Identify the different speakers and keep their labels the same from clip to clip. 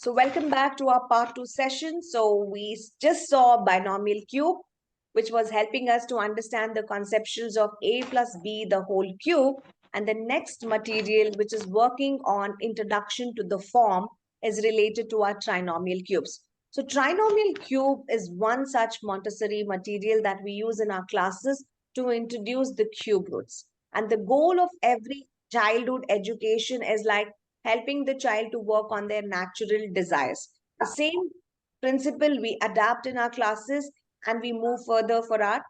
Speaker 1: So welcome back to our part 2 session. So we just saw binomial cube, which was helping us to understand the conceptions of a plus b the whole cube. And the next material, which is working on introduction to the form, is related to our trinomial cubes. So trinomial cube is one such Montessori material that we use in our classes to introduce the cube roots. And the goal of every childhood education is like helping the child to work on their natural desires. The same principle we adapt in our classes and we move further for our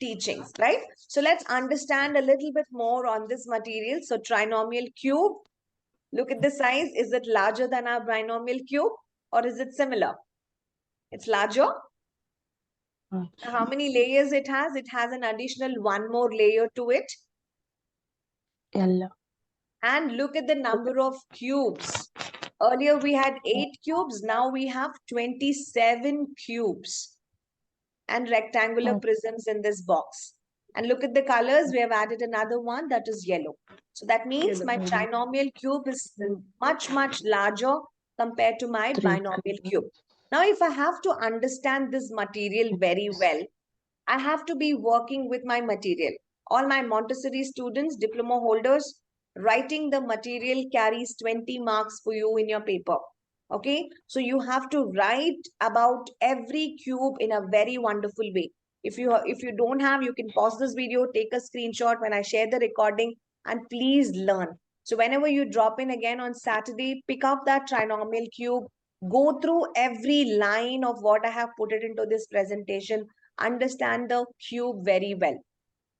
Speaker 1: teachings, right? So let's understand a little bit more on this material. So trinomial cube, look at the size. Is it larger than our binomial cube or is it similar? It's larger. How many layers it has? It has an additional one more layer to it.
Speaker 2: Yellow.
Speaker 1: And look at the number of cubes. Earlier we had 8 cubes. Now we have 27 cubes and rectangular prisms in this box. And look at the colors. We have added another one that is yellow. So that means my trinomial cube is much, much larger compared to my binomial cube. Now, if I have to understand this material very well, I have to be working with my material. All my Montessori students, diploma holders, writing the material carries 20 marks for you in your paper. Okay, so you have to write about every cube in a very wonderful way. If you don't have, you can pause this video, take a screenshot when I share the recording, and please learn. So whenever you drop in again on Saturday, pick up that trinomial cube, go through every line of what I have put it into this presentation, understand the cube very well.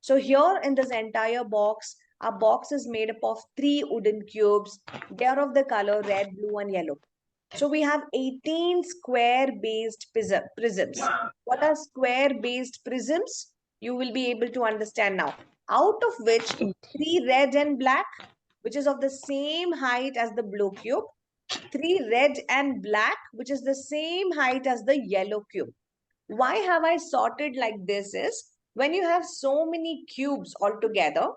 Speaker 1: So here in this entire box, our box is made up of 3 wooden cubes. They are of the color red, blue, and yellow. So we have 18 square-based prisms. What are square-based prisms? You will be able to understand now. Out of which 3 red and black, which is of the same height as the blue cube. 3 red and black, which is the same height as the yellow cube. Why have I sorted like this is, when you have so many cubes all together,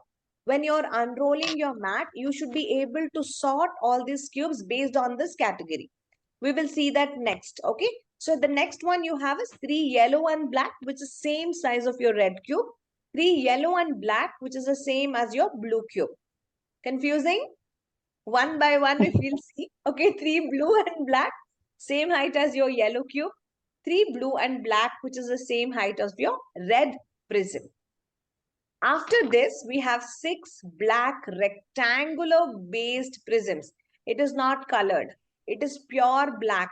Speaker 1: when you're unrolling your mat, you should be able to sort all these cubes based on this category. We will see that next, okay? So the next one you have is 3 yellow and black, which is same size of your red cube. 3 yellow and black, which is the same as your blue cube. Confusing? One by one, if you'll see. Okay, 3 blue and black, same height as your yellow cube. 3 blue and black, which is the same height as your red prism. After this, we have 6 black rectangular based prisms. It is not colored. It is pure black,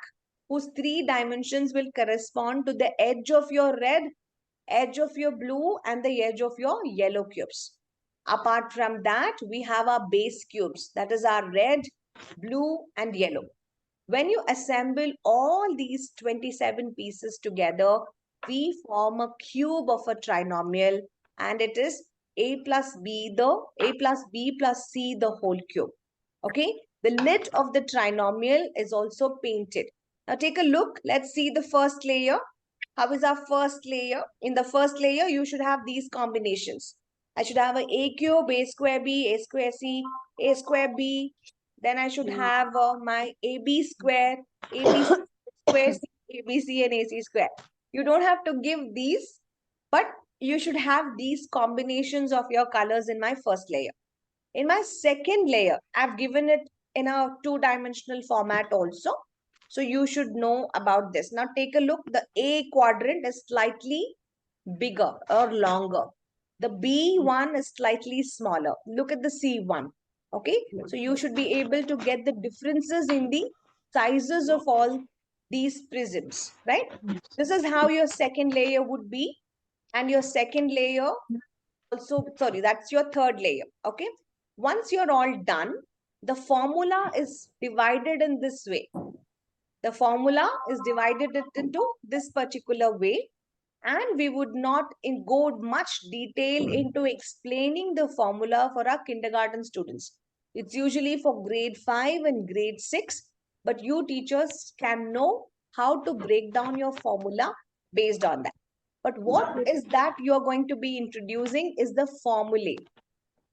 Speaker 1: whose 3 dimensions will correspond to the edge of your red, edge of your blue, and the edge of your yellow cubes. Apart from that, we have our base cubes. That is our red, blue, and yellow. When you assemble all these 27 pieces together, we form a cube of a trinomial, and it is a plus b plus c the whole cube. Okay, the lid of the trinomial is also painted. Now take a look. Let's see the first layer. How is our first layer? In the first layer, you should have these combinations. I should have a cube, a square b, a square c, a square b. Then I should have my AB square, ABC square, ABC and AC square. You don't have to give these, but you should have these combinations of your colors in my first layer. In my second layer, I've given it in a 2-dimensional format also. So you should know about this. Now take a look. The A quadrant is slightly bigger or longer. The B one is slightly smaller. Look at the C one. Okay, so you should be able to get the differences in the sizes of all these prisms, right? This is how your second layer would be. And your second layer also, sorry, that's your third layer. Okay, once you're all done, the formula is divided in this way. The formula is divided into this particular way, and we would not go much detail into explaining the formula for our kindergarten students. It's usually for grade 5 and grade 6, but you teachers can know how to break down your formula based on that. But what is that you're going to be introducing is the formulae.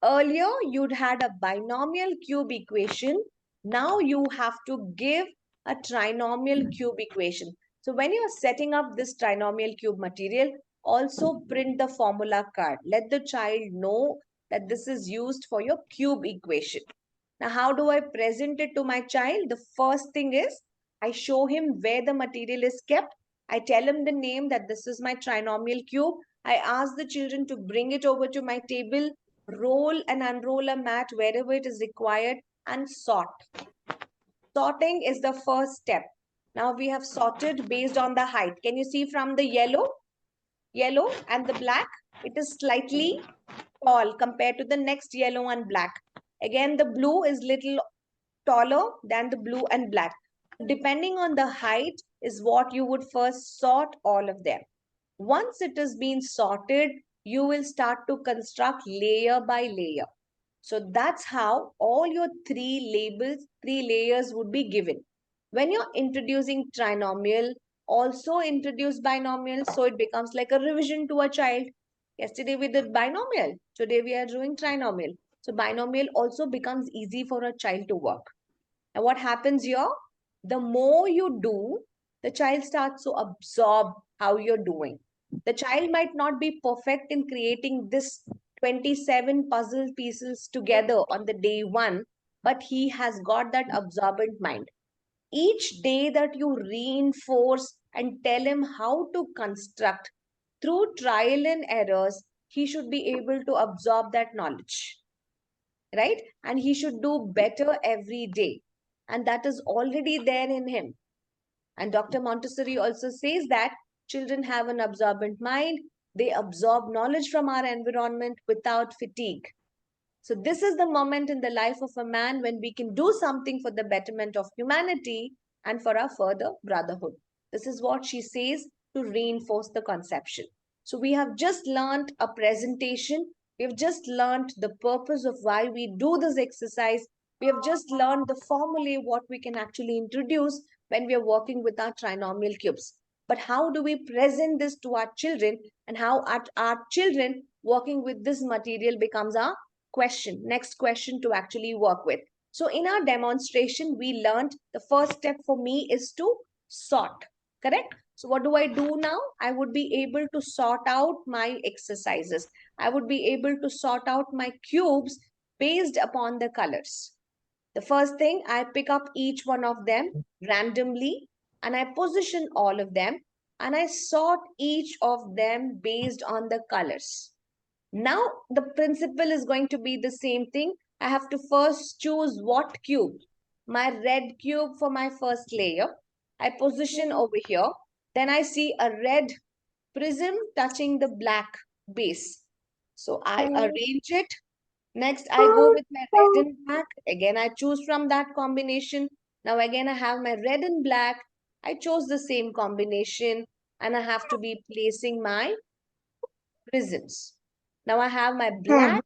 Speaker 1: Earlier, you'd had a binomial cube equation. Now you have to give a trinomial cube equation. So when you are setting up this trinomial cube material, also print the formula card. Let the child know that this is used for your cube equation. Now, how do I present it to my child? The first thing is I show him where the material is kept. I tell him the name that this is my trinomial cube. I ask the children to bring it over to my table, roll and unroll a mat wherever it is required, and sort. Sorting is the first step. Now we have sorted based on the height. Can you see from the yellow and the black? It is slightly tall compared to the next yellow and black. Again, the blue is little taller than the blue and black. Depending on the height is what you would first sort all of them. Once it has been sorted, you will start to construct layer by layer. So that's how all your three layers would be given. When you're introducing trinomial, also introduce binomial, so it becomes like a revision to a child. Yesterday we did binomial, today we are doing trinomial. So binomial also becomes easy for a child to work. And what happens here? The more you do, the child starts to absorb how you're doing. The child might not be perfect in creating this 27 puzzle pieces together on the day one, but he has got that absorbent mind. Each day that you reinforce and tell him how to construct through trial and errors, he should be able to absorb that knowledge, right? And he should do better every day. And that is already there in him. And Dr. Montessori also says that children have an absorbent mind. They absorb knowledge from our environment without fatigue. So this is the moment in the life of a man when we can do something for the betterment of humanity and for our further brotherhood. This is what she says to reinforce the conception. So we have just learned a presentation. We have just learned the purpose of why we do this exercise. We have just learned the formulae, what we can actually introduce when we are working with our trinomial cubes. But how do we present this to our children, and how our children working with this material becomes our next question to actually work with. So in our demonstration, we learned the first step for me is to sort, correct? So what do I do now? I would be able to sort out my exercises. I would be able to sort out my cubes based upon the colors. The first thing, I pick up each one of them randomly and I position all of them and I sort each of them based on the colors. Now the principle is going to be the same thing. I have to first choose what cube. My red cube for my first layer. I position over here. Then I see a red prism touching the black base. So I arrange it. Next, I go with my red and black. Again, I choose from that combination. Now again, I have my red and black. I chose the same combination and I have to be placing my prisms. Now I have my black.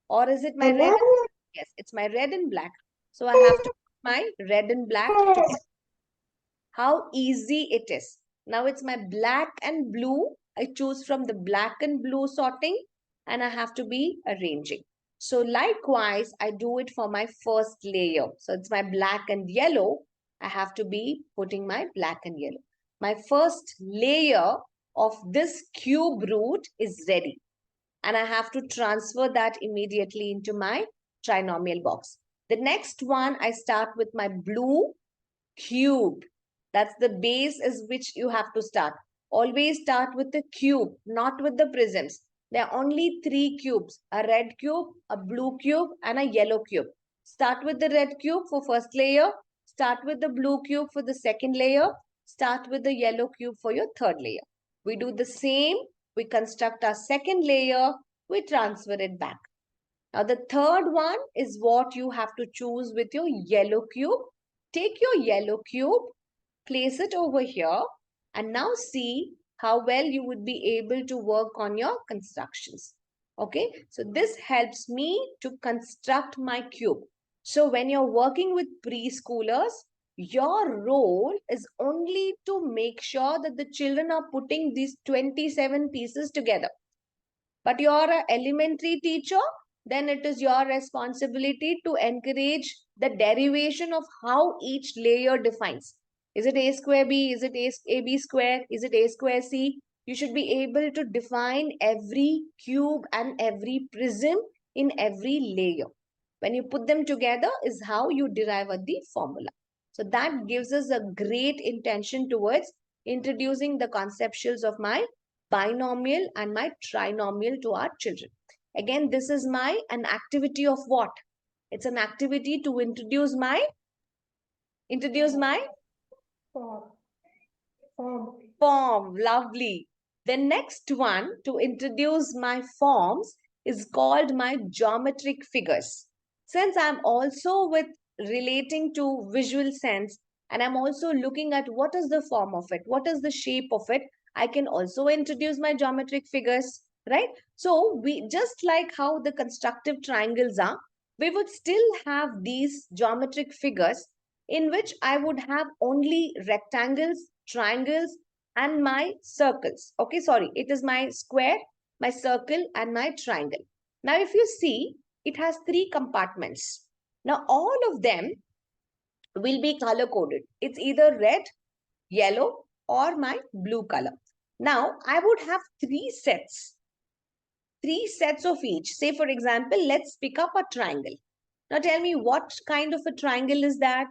Speaker 1: Or is it my red and black? Yes, it's my red and black. So I have to put my red and black together. How easy it is. Now it's my black and blue. I choose from the black and blue sorting and I have to be arranging. So likewise, I do it for my first layer. So it's my black and yellow. I have to be putting my black and yellow. My first layer of this cube root is ready. And I have to transfer that immediately into my trinomial box. The next one, I start with my blue cube. That's the base is which you have to start. Always start with the cube, not with the prisms. There are only three cubes, a red cube, a blue cube, and a yellow cube. Start with the red cube for first layer. Start with the blue cube for the second layer. Start with the yellow cube for your third layer. We do the same. We construct our second layer. We transfer it back. Now the third one is what you have to choose with your yellow cube. Take your yellow cube, place it over here, and now see how well you would be able to work on your constructions. Okay, so this helps me to construct my cube. So when you're working with preschoolers, your role is only to make sure that the children are putting these 27 pieces together. But you're an elementary teacher, then it is your responsibility to encourage the derivation of how each layer defines. Is it a square b? Is it ab square? Is it a square c? You should be able to define every cube and every prism in every layer. When you put them together is how you derive the formula. So that gives us a great intention towards introducing the conceptuals of my binomial and my trinomial to our children. Again, this is an activity of what? It's an activity to introduce my form. Lovely. The next one to introduce my forms is called my geometric figures. Since I'm also with relating to visual sense and I'm also looking at what is the form of it, what is the shape of it, I can also introduce my geometric figures, right? So we just like how the constructive triangles are, we would still have these geometric figures in which I would have only rectangles, triangles, and my circles. Okay, sorry, it is my square, my circle, and my triangle. Now, if you see, it has three compartments. Now, all of them will be color coded. It's either red, yellow, or my blue color. Now, I would have three sets of each. Say, for example, let's pick up a triangle. Now, tell me what kind of a triangle is that?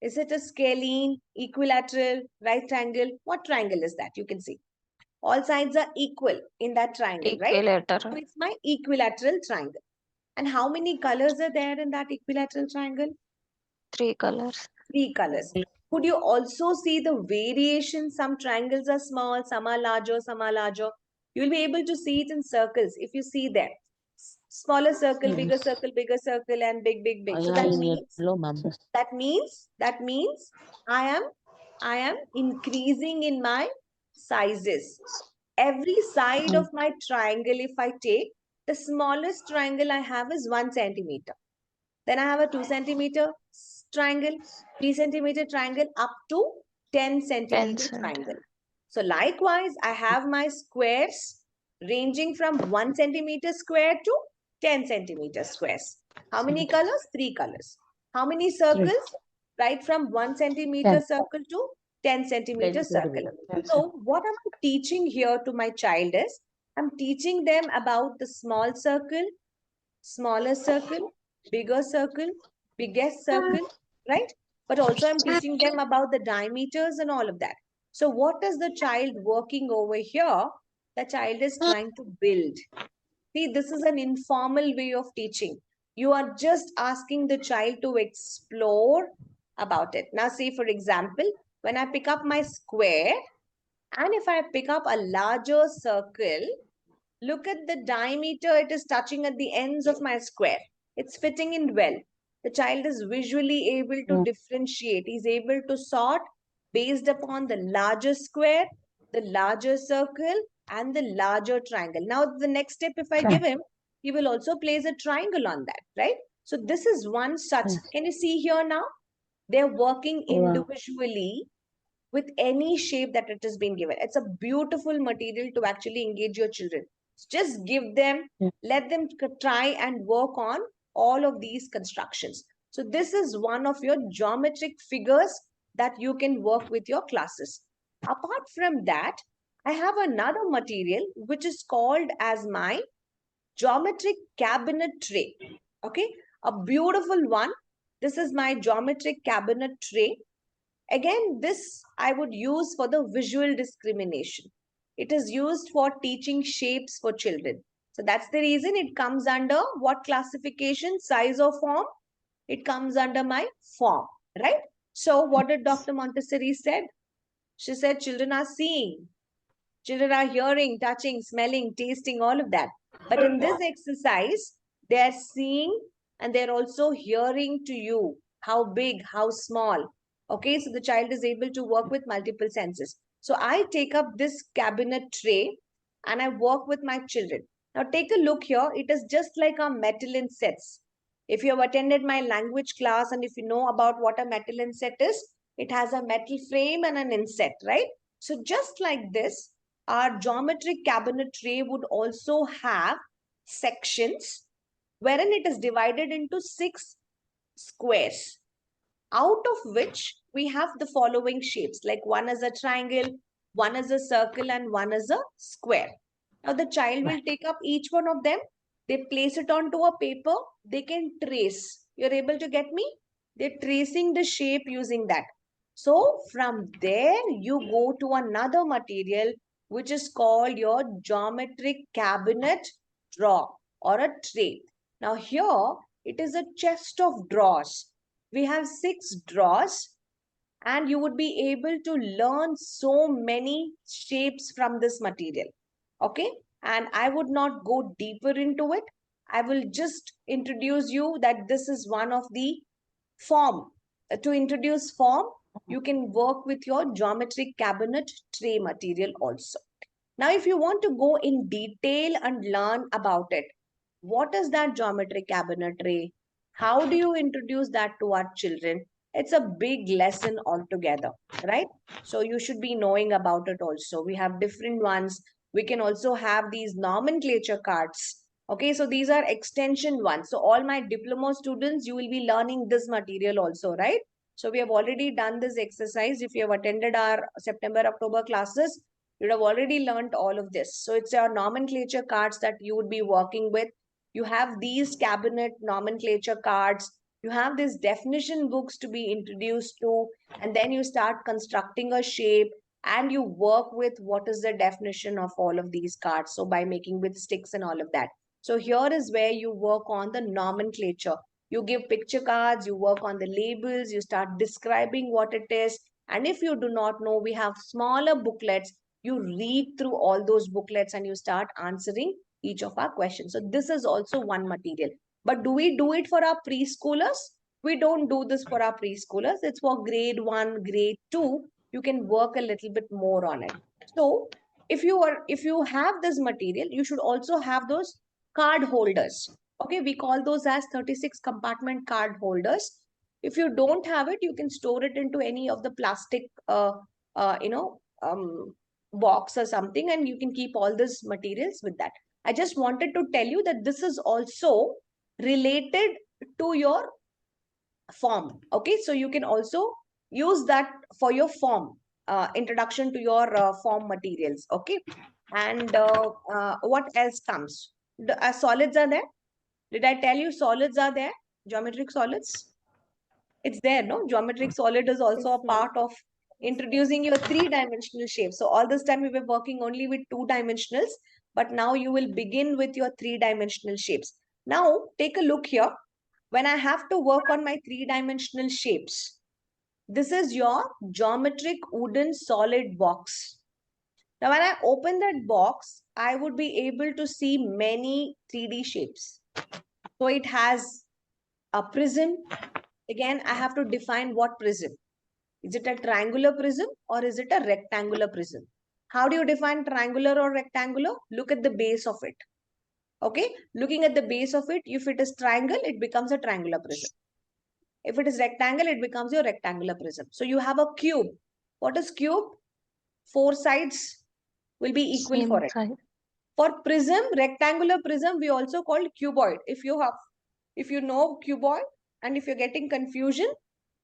Speaker 1: Is it a scalene, equilateral, right angle? What triangle is that? You can see. All sides are equal in that triangle, right? So
Speaker 2: Equilateral.
Speaker 1: it's my equilateral triangle. And how many colors are there in that equilateral triangle?
Speaker 2: 3 colors.
Speaker 1: 3 colors. Could you also see the variation? Some triangles are small, some are larger, some are larger. You will be able to see it in circles if you see them. Smaller circle, bigger circle, and big, big, big. So that means I am increasing in my sizes. Every side of my triangle, if I take, the smallest triangle I have is 1 centimeter. Then I have a 2 centimeter triangle, 3 centimeter triangle, up to 10
Speaker 2: 10
Speaker 1: centimeter
Speaker 2: centimeters.
Speaker 1: triangle. So likewise, I have my squares ranging from 1 centimeter square to 10 centimeter squares. How many colors? 3 colors. How many circles? Right from 1 centimeter circle to 10 centimeter circle. So what I'm teaching here to my child is, I'm teaching them about the small circle, smaller circle, bigger circle, biggest circle, right? But also I'm teaching them about the diameters and all of that. So what is the child working over here? The child is trying to build. See, this is an informal way of teaching. You are just asking the child to explore about it. Now, say for example, when I pick up my square and if I pick up a larger circle, look at the diameter, it is touching at the ends of my square. It's fitting in well. The child is visually able to differentiate. He's able to sort based upon the larger square, the larger circle, and the larger triangle. Now, the next step, if I give him, he will also place a triangle on that, right? So this is one such. Can you see here now? They're working individually with any shape that it has been given. It's a beautiful material to actually engage your children. Just give them, let them try and work on all of these constructions. So this is one of your geometric figures that you can work with your classes. Apart from that, I have another material which is called as my geometric cabinet tray. Okay, a beautiful one. This is my geometric cabinet tray. Again, this I would use for the visual discrimination. It is used for teaching shapes for children. So that's the reason it comes under what classification, size or form? It comes under my form, right? So what did Dr. Montessori said? She said children are seeing, children are hearing, touching, smelling, tasting, all of that. But in this exercise, they are seeing and they're also hearing to you how big, how small. Okay, so the child is able to work with multiple senses. So I take up this cabinet tray and I work with my children. Now take a look here. It is just like a metal in sets. If you have attended my language class and if you know about what a metal inset is, it has a metal frame and an inset, right? So just like this, our geometric cabinet tray would also have sections wherein it is divided into 6 squares, out of which we have the following shapes, like one is a triangle, one is a circle, and one is a square. Now the child will take up each one of them, they place it onto a paper, they can trace. You're able to get me? They're tracing the shape using that. So from there, you go to another material, which is called your geometric cabinet drawer or a tray. Now here, it is a chest of drawers. We have 6 drawers, and you would be able to learn so many shapes from this material. Okay, and I would not go deeper into it. I will just introduce you that this is one of the form. To introduce form, you can work with your geometric cabinet tray material also. Now if you want to go in detail and learn about it, what is that geometric cabinet tray? How do you introduce that to our children? It's a big lesson altogether, right? So you should be knowing about it also. We have different ones. We can also have these nomenclature cards. Okay, so these are extension ones. So all my diploma students, you will be learning this material also, right? So we have already done this exercise. If you have attended our September, October classes, you would have already learned all of this. So it's your nomenclature cards that you would be working with. You have these cabinet nomenclature cards, you have these definition books to be introduced to, and then you start constructing a shape and you work with what is the definition of all of these cards. So by making with sticks and all of that. So here is where you work on the nomenclature. You give picture cards, you work on the labels, you start describing what it is. And if you do not know, we have smaller booklets. You read through all those booklets and you start answering each of our questions. So this is also one material. But do we do it for our preschoolers? We don't do this for our preschoolers. It's for grade 1, grade 2. You can work a little bit more on it. So if you have this material, you should also have those card holders. Okay, we call those as 36 compartment card holders. If you don't have it, you can store it into any of the plastic box or something, and you can keep all these materials with that. I just wanted to tell you that this is also related to your form. Okay, so you can also use that for your form, introduction to your form materials. Okay, and what else comes? The solids are there. Did I tell you solids are there? Geometric solids? It's there, no? Geometric solid is also a part of introducing your 3-dimensional shape. So all this time we were working only with 2-dimensionals, but now you will begin with your 3-dimensional shapes. Now take a look here. When I have to work on my 3-dimensional shapes, this is your geometric wooden solid box. Now when I open that box, I would be able to see many 3D shapes. So it has a prism. Again, I have to define what prism. Is it a triangular prism or is it a rectangular prism? How do you define triangular or rectangular? Look at the base of it. Okay, looking at the base of it, if it is triangle, it becomes a triangular prism. If it is rectangle, it becomes your rectangular prism. So you have a cube. What is cube? 4 sides will be equal for it. For prism, rectangular prism, we also call cuboid. If you know cuboid, and if you're getting confusion,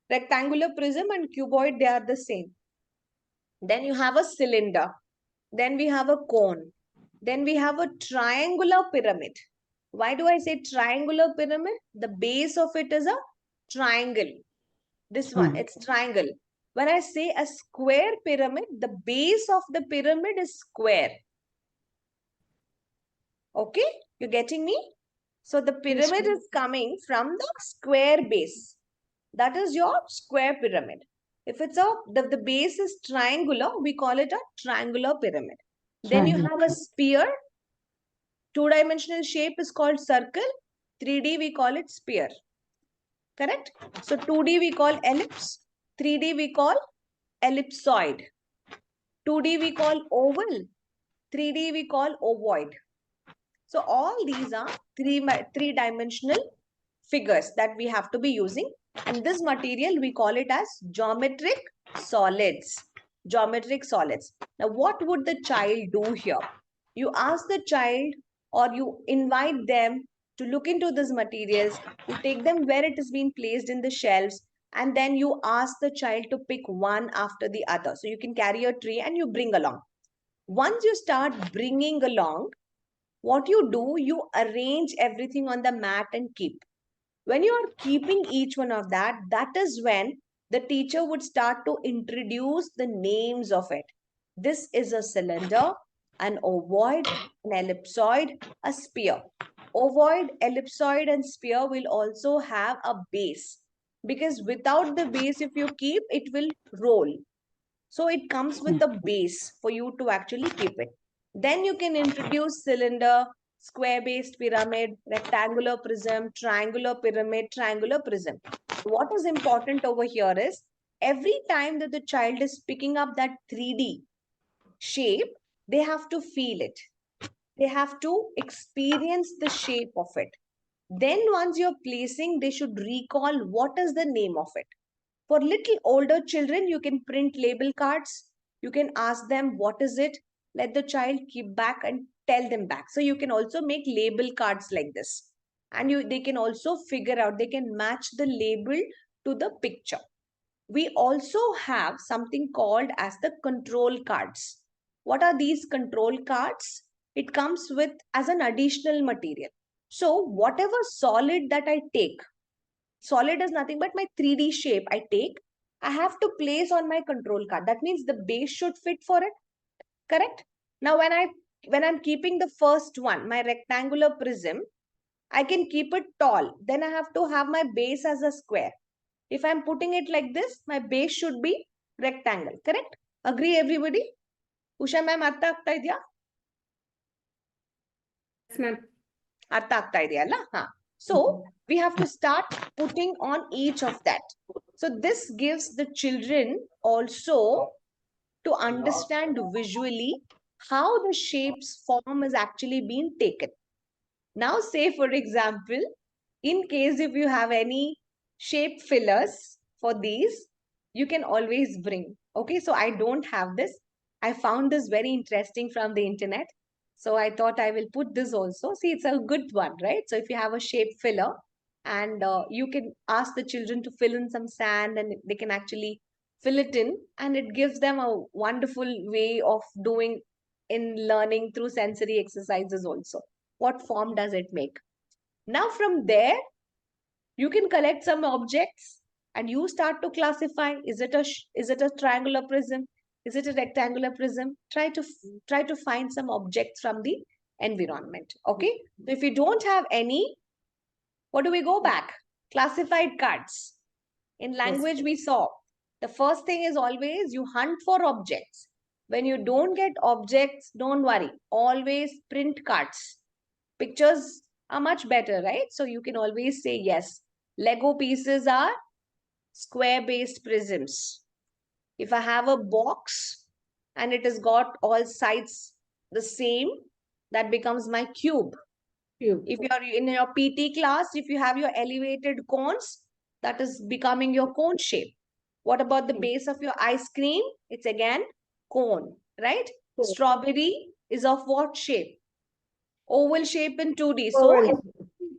Speaker 1: rectangular prism and cuboid, they are the same. Then you have a cylinder. Then we have a cone. Then we have a triangular pyramid. Why do I say triangular pyramid? The base of it is a triangle. This one, it's triangle. When I say a square pyramid, the base of the pyramid is square. Okay, you're getting me? So the pyramid is coming from the square base. That is your square pyramid. If it's the base is triangular, we call it a triangular pyramid. Then you have a sphere. 2-dimensional shape is called circle. 3D we call it sphere. Correct? So 2D we call ellipse. 3D we call ellipsoid. 2D we call oval. 3D we call ovoid. So all these are three-dimensional figures that we have to be using. And this material, we call it as geometric solids. Geometric solids. Now, what would the child do here? You ask the child or you invite them to look into these materials. You take them where it is being placed in the shelves, and then you ask the child to pick one after the other. So you can carry a tray and you bring along. Once you start bringing along, what you do, you arrange everything on the mat and keep. When you are keeping each one of that, that is when the teacher would start to introduce the names of it. This is a cylinder, an ovoid, an ellipsoid, a sphere. Ovoid, ellipsoid, and sphere will also have a base, because without the base, if you keep, it will roll. So it comes with a base for you to actually keep it. Then you can introduce cylinder, square-based pyramid, rectangular prism, triangular pyramid, triangular prism. What is important over here is, every time that the child is picking up that 3D shape, they have to feel it. They have to experience the shape of it. Then once you're placing, they should recall what is the name of it. For little older children, you can print label cards. You can ask them, what is it? Let the child keep back and tell them back. So you can also make label cards like this. And they can also figure out, they can match the label to the picture. We also have something called as the control cards. What are these control cards? It comes with as an additional material. So whatever solid that I take, solid is nothing but my 3D shape I take, I have to place on my control card. That means the base should fit for it. Correct? Now, when I'm keeping the first one, my rectangular prism, I can keep it tall. Then I have to have my base as a square. If I'm putting it like this, my base should be rectangle. Correct? Agree, everybody? Usha ma'am, artha agta idya?
Speaker 3: Yes, ma'am.
Speaker 1: Artha agta idya alla? Ha. So we have to start putting on each of that. So this gives the children also to understand visually how the shape's form is actually being taken. Now, say for example, in case if you have any shape fillers for these, you can always bring. Okay, so I don't have this. I found this very interesting from the internet. So I thought I will put this also. See, it's a good one, right? So if you have a shape filler, and you can ask the children to fill in some sand, and they can actually fill it in, and it gives them a wonderful way of doing in learning through sensory exercises also. What form does it make? Now from there, you can collect some objects and you start to classify. Is it a triangular prism? Is it a rectangular prism? Try to find some objects from the environment. Okay. So if you don't have any, what do we go back? Classified cards. In language, we saw the first thing is always you hunt for objects. When you don't get objects, don't worry. Always print cards. Pictures are much better, right? So you can always say yes. Lego pieces are square-based prisms. If I have a box and it has got all sides the same, that becomes my cube. If you are in your PT class, if you have your elevated cones, that is becoming your cone shape. What about the base of your ice cream? It's again cone, right? Strawberry is of what shape? Oval shape in 2D. So it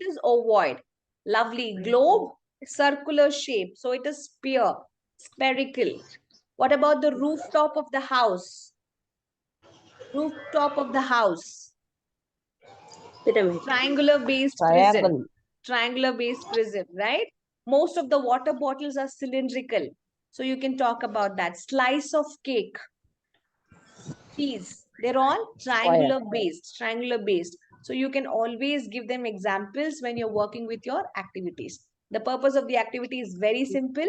Speaker 1: is ovoid. Lovely. Globe, circular shape. So it is sphere, spherical. What about the rooftop of the house? Rooftop of the house.
Speaker 3: Pyramid.
Speaker 1: Triangular based prism. Triangular based prism, right? Most of the water bottles are cylindrical. So you can talk about that. Slice of cake. Cheese. They're all triangular based. So you can always give them examples when you're working with your activities. The purpose of the activity is very simple,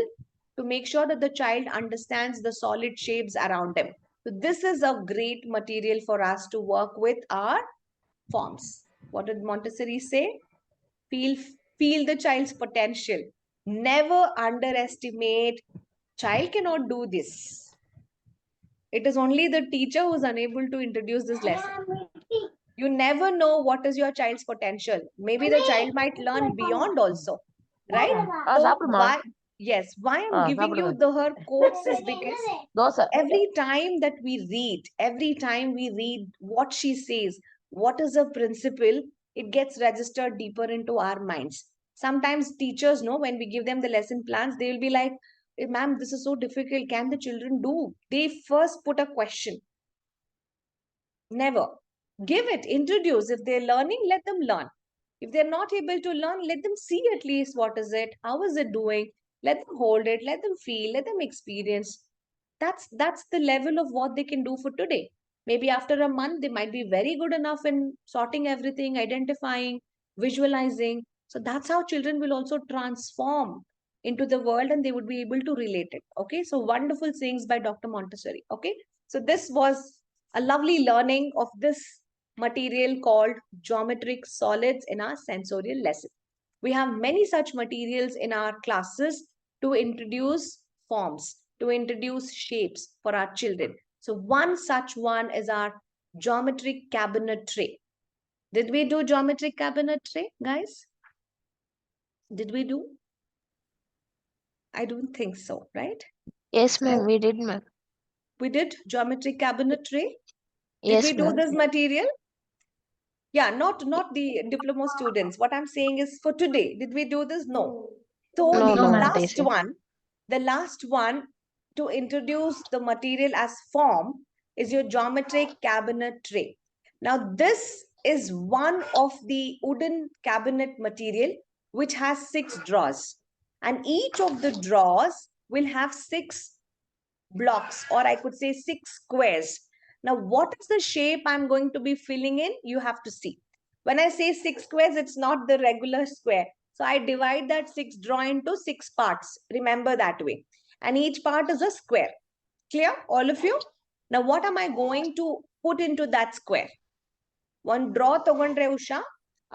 Speaker 1: to make sure that the child understands the solid shapes around them. So this is a great material for us to work with our forms. What did Montessori say? Feel the child's potential. Never underestimate. Child cannot do this. It is only the teacher who is unable to introduce this lesson. You never know what is your child's potential. Maybe the child might learn beyond also, right? So why I'm giving you her quotes is because every time we read what she says, what is her principle, it gets registered deeper into our minds. Sometimes teachers know when we give them the lesson plans, they will be like, ma'am, this is so difficult. Can the children do? They first put a question. Never. Give it, introduce. If they're learning, let them learn. If they're not able to learn, let them see at least what is it, how is it doing. Let them hold it, let them feel, let them experience. That's the level of what they can do for today. Maybe after a month, they might be very good enough in sorting everything, identifying, visualizing. So that's how children will also transform into the world and they would be able to relate it. Okay, so wonderful things by Dr. Montessori. Okay, so this was a lovely learning of this material called geometric solids in our sensorial lesson. We have many such materials in our classes to introduce forms, to introduce shapes for our children. So one such one is our geometric cabinet tray. Did we do geometric cabinet tray, guys? Did we do? I don't think so, right?
Speaker 2: Yes, ma'am. We did, ma'am.
Speaker 1: We did geometric cabinet tray. Did
Speaker 2: Yes,
Speaker 1: we do
Speaker 2: ma'am.
Speaker 1: this material? Yeah, not the diploma students. What I'm saying is for today, did we do this? No. So
Speaker 2: No,
Speaker 1: the
Speaker 2: no, ma'am.
Speaker 1: the last one to introduce the material as form is your geometric cabinet tray. Now this is one of the wooden cabinet material which has 6 drawers, and each of the drawers will have 6 blocks, or I could say 6 squares. Now, what is the shape I'm going to be filling in? You have to see. When I say 6 squares, it's not the regular square. So I divide that 6 draw into 6 parts. Remember that way. And each part is a square. Clear, all of you? Now, what am I going to put into that square? One draw ತಗೊಂಡ್ರೆ ಉಷಾ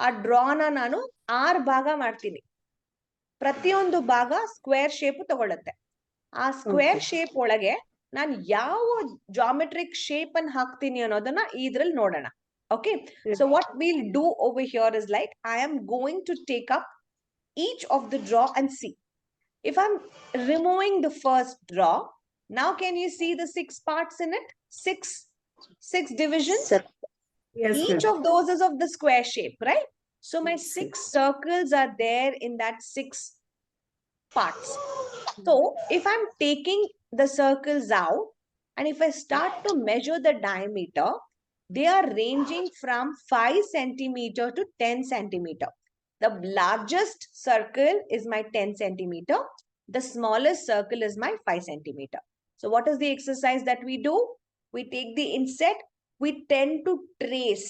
Speaker 1: ಆ ಡ್ರಾನ ನಾನು 6 ಭಾಗ ಮಾಡ್ತೀನಿ. ಪ್ರತಿಯೊಂದು ಭಾಗ square shape ತಗೊಳುತ್ತೆ. ಆ square shape ಒಳಗೆ ನಾನು ಯಾವ ಜಾಮೆಟ್ರಿಕ್ ಶೇಪ್ ಅನ್ನು ಹಾಕ್ತೀನಿ ಅನ್ನೋದನ್ನ ಇದ್ರಲ್ಲಿ ನೋಡೋಣ. Okay, so what we'll do over here is like I am going to take up each of the draw and see. If I'm removing the first draw, now can you see the 6 parts in it? Six divisions.
Speaker 3: Yes,
Speaker 1: Each of those is of the square shape, right? So my 6 circles are there in that 6 parts. So if I'm taking the circles out and if I start to measure the diameter, they are ranging from 5 centimeter to 10 centimeter. The largest circle is my 10 centimeter. The smallest circle is my 5 centimeter. So what is the exercise that we do? We take the inset, we tend to trace.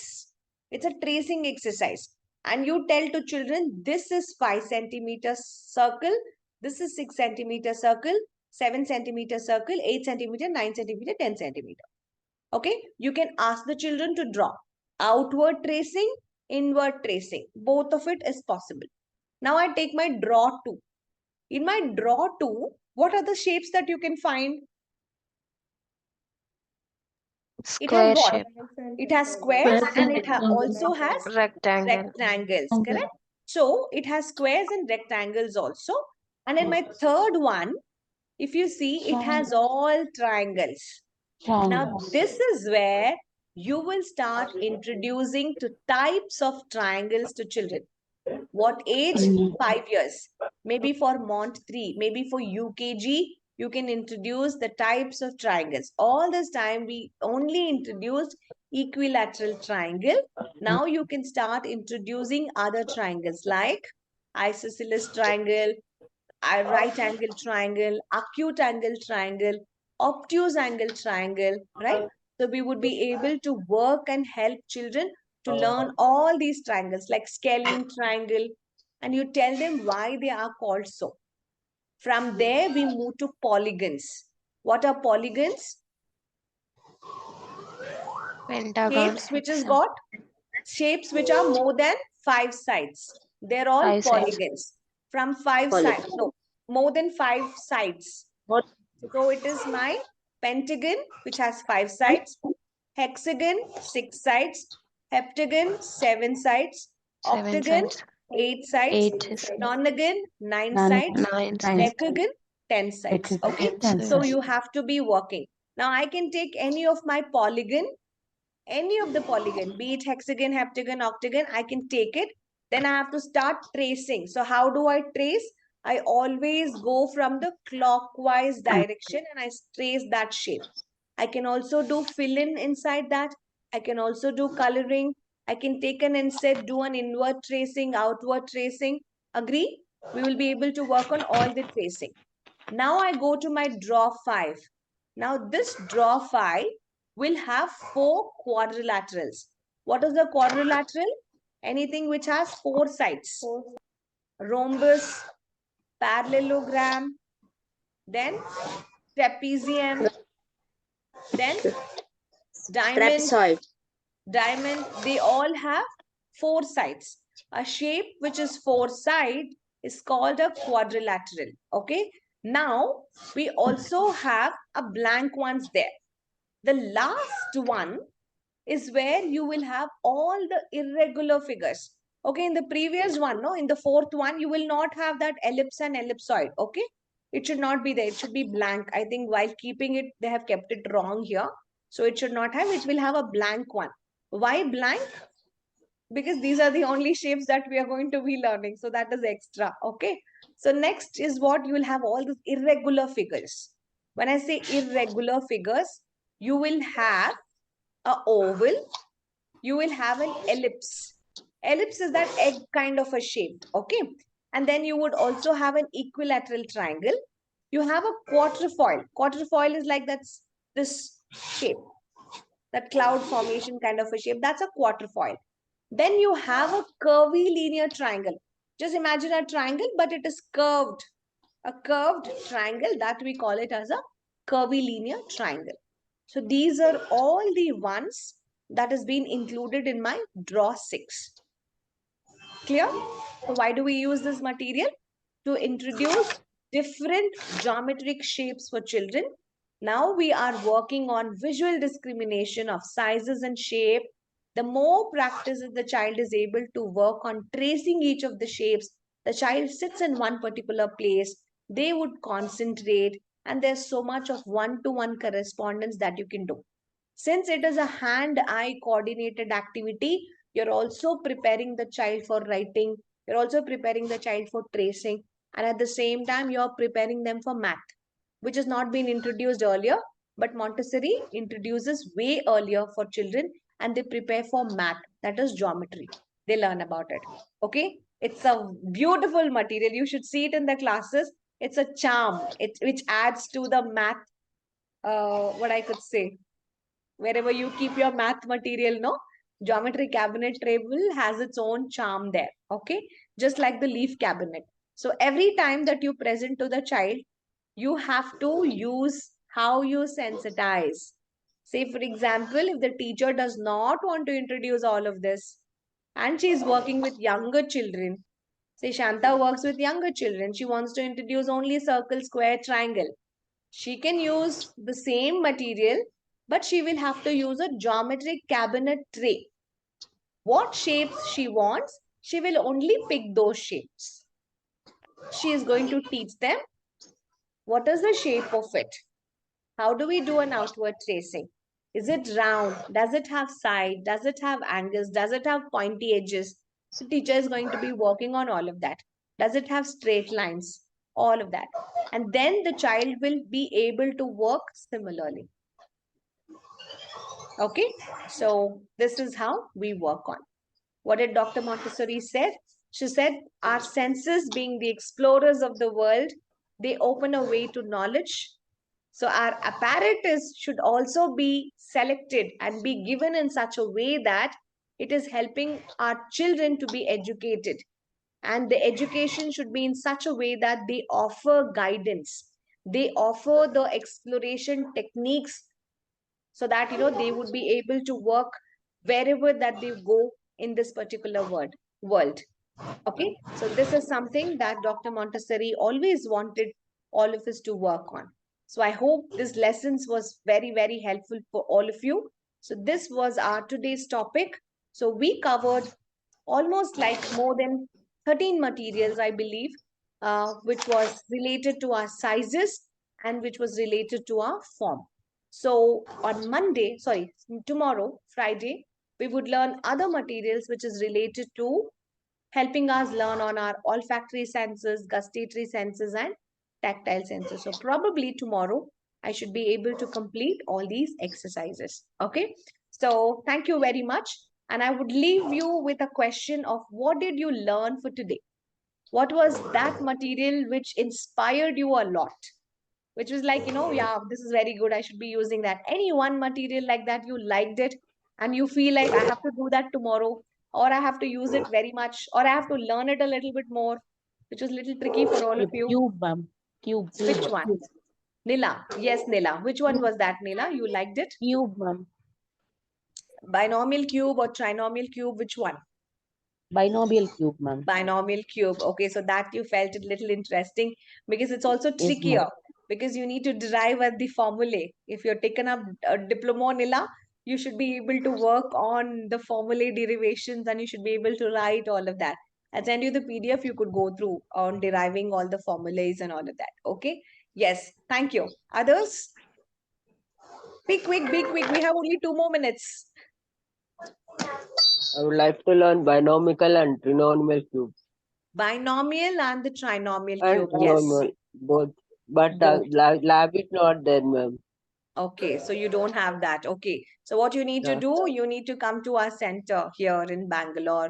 Speaker 1: It's a tracing exercise. And you tell to children, this is 5 centimeter circle, this is 6 centimeter circle, 7 centimeter circle, 8 centimeter, 9 centimeter, 10 centimeter. Okay, you can ask the children to draw outward tracing, inward tracing. Both of it is possible. Now I take my draw 2. In my draw 2, what are the shapes that you can find?
Speaker 2: Square shape.
Speaker 1: It has squares and it also has
Speaker 2: Rectangle.
Speaker 1: rectangles, correct? So it has squares and rectangles also. And in my third one, if you see, it has all triangles. Now, this is where you will start introducing to types of triangles to children. What age? 5 years. Maybe for Mont 3, maybe for UKG, you can introduce the types of triangles. All this time, we only introduced equilateral triangle. Now you can start introducing other triangles like isosceles triangle, a right angle triangle, acute angle triangle, obtuse angle triangle, right? So we would be able to work and help children to learn all these triangles like scalene triangle, and you tell them why they are called so. From there, we move to polygons. What are polygons?
Speaker 2: Pentagon.
Speaker 1: Shapes which is got shapes which are more than 5 sides. They're all
Speaker 2: 5 sides.
Speaker 1: polygons. From 5 sides, no, more than 5 sides.
Speaker 3: What?
Speaker 1: So it is my pentagon, which has 5 sides, hexagon, 6 sides, heptagon, 7 sides,
Speaker 2: 7
Speaker 1: octagon,
Speaker 2: sides.
Speaker 1: 8 sides,
Speaker 2: 8 is
Speaker 1: nonagon, 9 sides,
Speaker 2: 9 sides.
Speaker 1: decagon, 10 sides. Okay,
Speaker 2: 10
Speaker 1: so
Speaker 2: sides.
Speaker 1: you have to be working. Now I can take any of my polygon any of the polygon, be it hexagon, heptagon, octagon, I can take it. Then I have to start tracing. So how do I trace? I always go from the clockwise direction and I trace that shape. I can also do fill in inside that. I can also do coloring. I can take an inset, do an inward tracing, outward tracing. Agree? We will be able to work on all the tracing. Now I go to my draw 5. Now this draw 5 will have 4 quadrilaterals. What is the quadrilateral? Anything which has 4 sides. Rhombus, parallelogram, then trapezium, then diamond, diamond. They all have 4 sides. A shape which is 4 side is called a quadrilateral. Okay. Now we also have a blank ones there. The last one is where you will have all the irregular figures. Okay, in the previous one, no, in the fourth one, you will not have that ellipse and ellipsoid. Okay, it should not be there. It should be blank. I think while keeping it, they have kept it wrong here. So it should not have, it will have a blank one. Why blank? Because these are the only shapes that we are going to be learning. So that is extra. Okay. So next is what you will have all these irregular figures. When I say irregular figures, you will have a oval, you will have an ellipse. Ellipse is that egg kind of a shape, okay? And then you would also have an equilateral triangle. You have a quatrefoil. Quatrefoil is like this shape, that cloud formation kind of a shape. That's a quatrefoil. Then you have a curvy linear triangle. Just imagine a triangle, but it is curved. A curved triangle, that we call it as a curvy linear triangle. So these are all the ones that has been included in my draw 6. Clear? So why do we use this material? To introduce different geometric shapes for children. Now we are working on visual discrimination of sizes and shape. The more practices the child is able to work on tracing each of the shapes, the child sits in one particular place, they would concentrate, and there's so much of one-to-one correspondence that you can do. Since it is a hand-eye coordinated activity, you're also preparing the child for writing, you're also preparing the child for tracing, and at the same time, you're preparing them for math, which has not been introduced earlier, but Montessori introduces way earlier for children, and they prepare for math, that is geometry. They learn about it. Okay? It's a beautiful material. You should see it in the classes. It's a charm, which adds to the math, what I could say, wherever you keep your math material, no, geometry cabinet table has its own charm there. Okay, just like the leaf cabinet. So every time that you present to the child, you have to use how you sensitize. Say for example, if the teacher does not want to introduce all of this and she is working with younger children, say Shanta works with younger children, she wants to introduce only circle, square, triangle, she can use the same material, but she will have to use a geometric cabinet tray. What shapes she wants, she will only pick those shapes. She is going to teach them what is the shape of it. How do we do an outward tracing? Is it round? Does it have side? Does it have angles? Does it have pointy edges? The teacher is going to be working on all of that. Does it have straight lines? All of that. And then the child will be able to work similarly. Okay, so this is how we work on. What did Dr. Montessori said? She said, our senses being the explorers of the world, they open a way to knowledge. So our apparatus should also be selected and be given in such a way that it is helping our children to be educated. And the education should be in such a way that they offer guidance. They offer the exploration techniques so that they would be able to work wherever that they go in this particular world. Okay, so this is something that Dr. Montessori always wanted all of us to work on. So I hope this lessons was very, very helpful for all of you. So this was our today's topic. So we covered almost like more than 13 materials, I believe, which was related to our sizes and which was related to our form. So on Monday, sorry, tomorrow, Friday, we would learn other materials which is related to helping us learn on our olfactory senses, gustatory senses, and tactile senses. So probably tomorrow I should be able to complete all these exercises. Okay. So thank you very much. And I would leave you with a question of what did you learn for today? What was that material which inspired you a lot? Which was like, yeah, this is very good. I should be using that. Any one material like that, you liked it and you feel like I have to do that tomorrow, or I have to use it very much, or I have to learn it a little bit more, which was a little tricky for all of you.
Speaker 4: Cube, ma'am. Cube.
Speaker 1: Which one? Nila. Yes, Nila. Which one was that, Nila? You liked it?
Speaker 4: Cube, ma'am.
Speaker 1: Binomial cube or trinomial cube? Which one?
Speaker 4: Binomial cube, ma'am.
Speaker 1: Binomial cube. Okay, so that you felt it little interesting because it's also
Speaker 4: Yes,
Speaker 1: trickier
Speaker 4: ma'am.
Speaker 1: because you need to derive at the formulae. If you're taken up a diploma, Nila, you should be able to work on the formulae derivations and you should be able to write all of that. I'll send you the PDF you could go through on deriving all the formulas and all of that. Okay. Yes. Thank you. Others? Be quick, be quick. We have only 2 more minutes.
Speaker 5: I would like to learn binomial and trinomial cubes.
Speaker 1: Binomial and the trinomial
Speaker 5: And
Speaker 1: cube. Yes.
Speaker 5: trinomial, both. But
Speaker 1: Both.
Speaker 5: lab is not there, ma'am.
Speaker 1: Okay, so you don't have that. Okay, so what you need to
Speaker 5: Yeah.
Speaker 1: do, you need to come to our center here in Bangalore,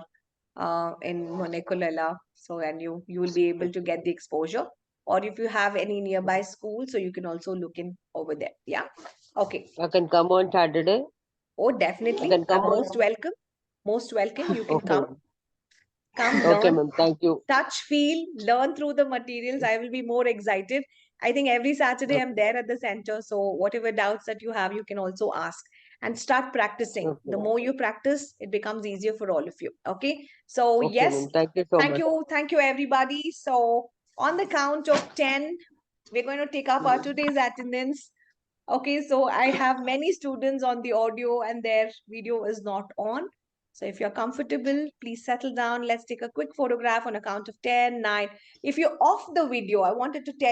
Speaker 1: in Monekulala. So, and you will be able to get the exposure. Or if you have any nearby school, so you can also look in over there. Yeah. Okay.
Speaker 5: I can come on Saturday.
Speaker 1: Oh,
Speaker 5: I
Speaker 1: definitely.
Speaker 5: can come
Speaker 1: I'm
Speaker 5: on.
Speaker 1: most welcome. Most welcome. You can
Speaker 5: Okay.
Speaker 1: come. Come
Speaker 5: Okay,
Speaker 1: learn,
Speaker 5: ma'am. Thank you.
Speaker 1: touch, feel, learn through the materials. I will be more excited. I think every Saturday I'm
Speaker 5: Okay.
Speaker 1: there at the center. So whatever doubts that you have, you can also ask and start practicing.
Speaker 5: Okay.
Speaker 1: The more you practice, it becomes easier for all of you. Okay. So
Speaker 5: Okay,
Speaker 1: yes,
Speaker 5: ma'am. Thank you so much.
Speaker 1: thank you everybody. So on the count of 10, we're going to take up our today's attendance. Okay, so I have many students on the audio and their video is not on. So if you're comfortable, please settle down. Let's take a quick photograph on a count of 10, 9. If you're off the video, I wanted to tell you